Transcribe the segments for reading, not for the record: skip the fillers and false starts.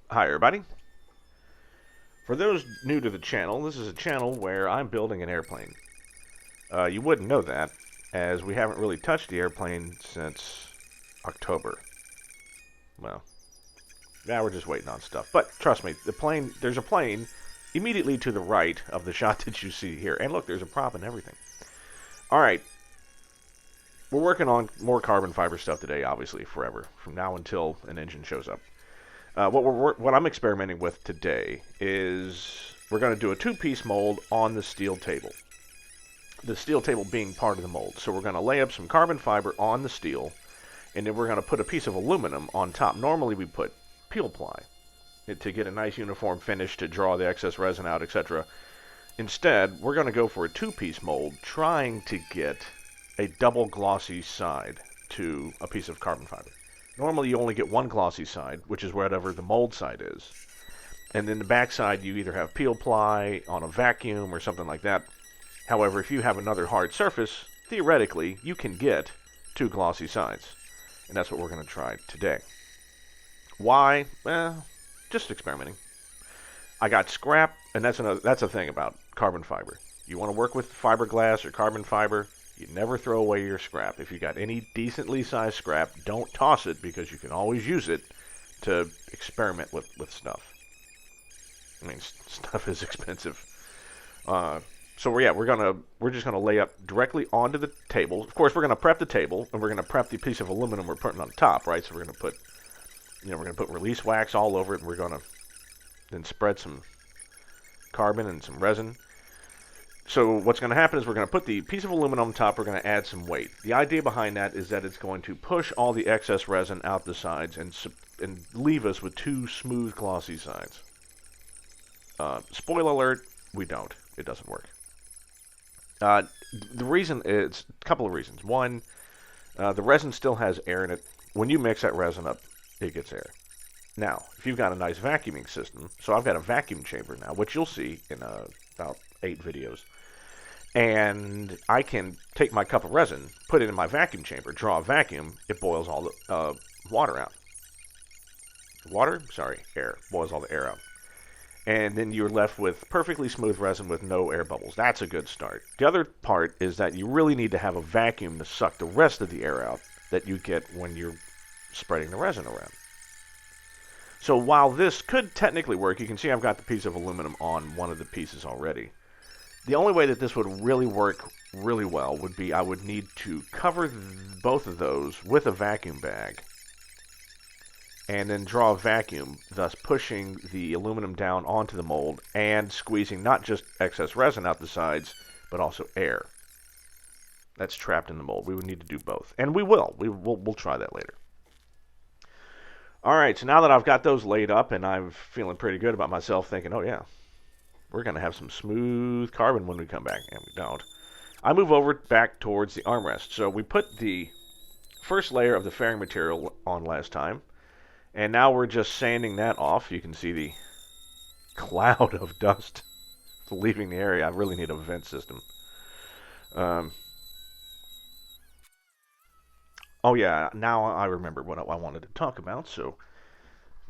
Hi everybody. For those new to the channel, this is a channel where I'm building an airplane. You wouldn't know that, as we haven't really touched the airplane since October. Well, yeah, we're just waiting on stuff. But trust me, there's a plane immediately to the right of the shot that you see here. And look, there's a prop and everything. Alright, we're working on more carbon fiber stuff today, obviously, forever, from now until an engine shows up. What I'm experimenting with today is we're going to do a two-piece mold on the steel table. The steel table being part of the mold. So we're going to lay up some carbon fiber on the steel, and then we're going to put a piece of aluminum on top. Normally we put peel ply to get a nice uniform finish to draw the excess resin out, etc. Instead, we're going to go for a two-piece mold, trying to get a double glossy side to a piece of carbon fiber. Normally you only get one glossy side, which is whatever the mold side is. And then the back side you either have peel ply on a vacuum or something like that. However, if you have another hard surface, theoretically you can get two glossy sides. And that's what we're going to try today. Why? Well, just experimenting. I got scrap, and that's a thing about carbon fiber. You want to work with fiberglass or carbon fiber, you never throw away your scrap. If you got any decently sized scrap, don't toss it because you can always use it to experiment with stuff. I mean, stuff is expensive. We're just gonna lay up directly onto the table. Of course, we're gonna prep the table, and we're gonna prep the piece of aluminum we're putting on top, right? So we're gonna put release wax all over it, and we're gonna then spread some carbon and some resin. So what's going to happen is we're going to put the piece of aluminum on top, we're going to add some weight. The idea behind that is that it's going to push all the excess resin out the sides and leave us with two smooth, glossy sides. Spoiler alert, we don't. It doesn't work. The reason is a couple of reasons. One, the resin still has air in it. When you mix that resin up, it gets air. Now, if you've got a nice vacuuming system, so I've got a vacuum chamber now, which you'll see in about 8 videos. And I can take my cup of resin, put it in my vacuum chamber, draw a vacuum, it boils all the water out. Air. Boils all the air out. And then you're left with perfectly smooth resin with no air bubbles. That's a good start. The other part is that you really need to have a vacuum to suck the rest of the air out that you get when you're spreading the resin around. So while this could technically work, you can see I've got the piece of aluminum on one of the pieces already. The only way that this would really work really well would be I would need to cover both of those with a vacuum bag and then draw a vacuum, thus pushing the aluminum down onto the mold and squeezing not just excess resin out the sides, but also air that's trapped in the mold. We would need to do both. And we will. We'll try that later. Alright, so now that I've got those laid up and I'm feeling pretty good about myself, thinking, oh yeah, we're going to have some smooth carbon when we come back, and we don't. I move over back towards the armrest. So we put the first layer of the fairing material on last time, and now we're just sanding that off. You can see the cloud of dust leaving the area. I really need a vent system. Oh yeah, now I remember what I wanted to talk about, so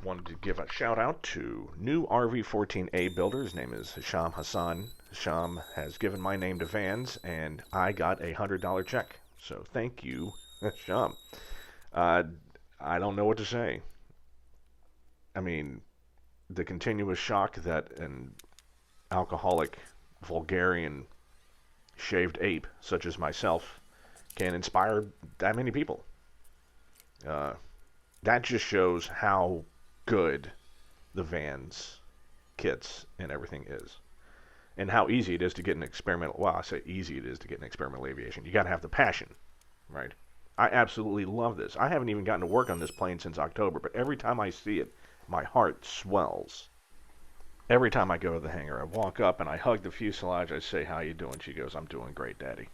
wanted to give a shout out to new RV-14A builder. His name is Hisham Hassan. Hisham has given my name to Vans, and I got a $100 check. So thank you, Hisham. I don't know what to say. I mean, the continuous shock that an alcoholic, vulgarian, shaved ape such as myself can inspire that many people. That just shows how good the Vans kits and everything is, and how easy it is to get an experimental. Well, I say easy it is to get an experimental aviation. You got to have the passion, right? I absolutely love this. I haven't even gotten to work on this plane since October, but every time I see it, my heart swells. Every time I go to the hangar, I walk up and I hug the fuselage. I say, "How you doing?" She goes, "I'm doing great, Daddy."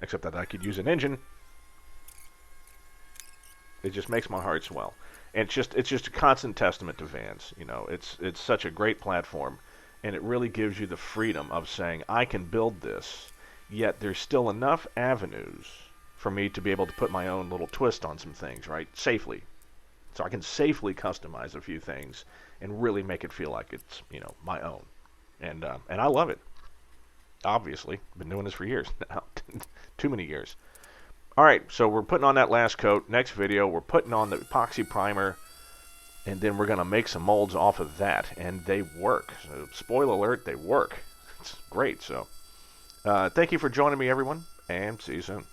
Except that I could use an engine. It just makes my heart swell. And it's just a constant testament to Vans. You know, it's such a great platform, and it really gives you the freedom of saying, I can build this, yet there's still enough avenues for me to be able to put my own little twist on some things, right? Safely. So I can safely customize a few things and really make it feel like it's, my own. And I love it. Obviously, been doing this for years now, too many years. All right, so we're putting on that last coat. Next video, we're putting on the epoxy primer, and then we're going to make some molds off of that, and they work. So, spoiler alert, they work. It's great. So, thank you for joining me, everyone, and see you soon.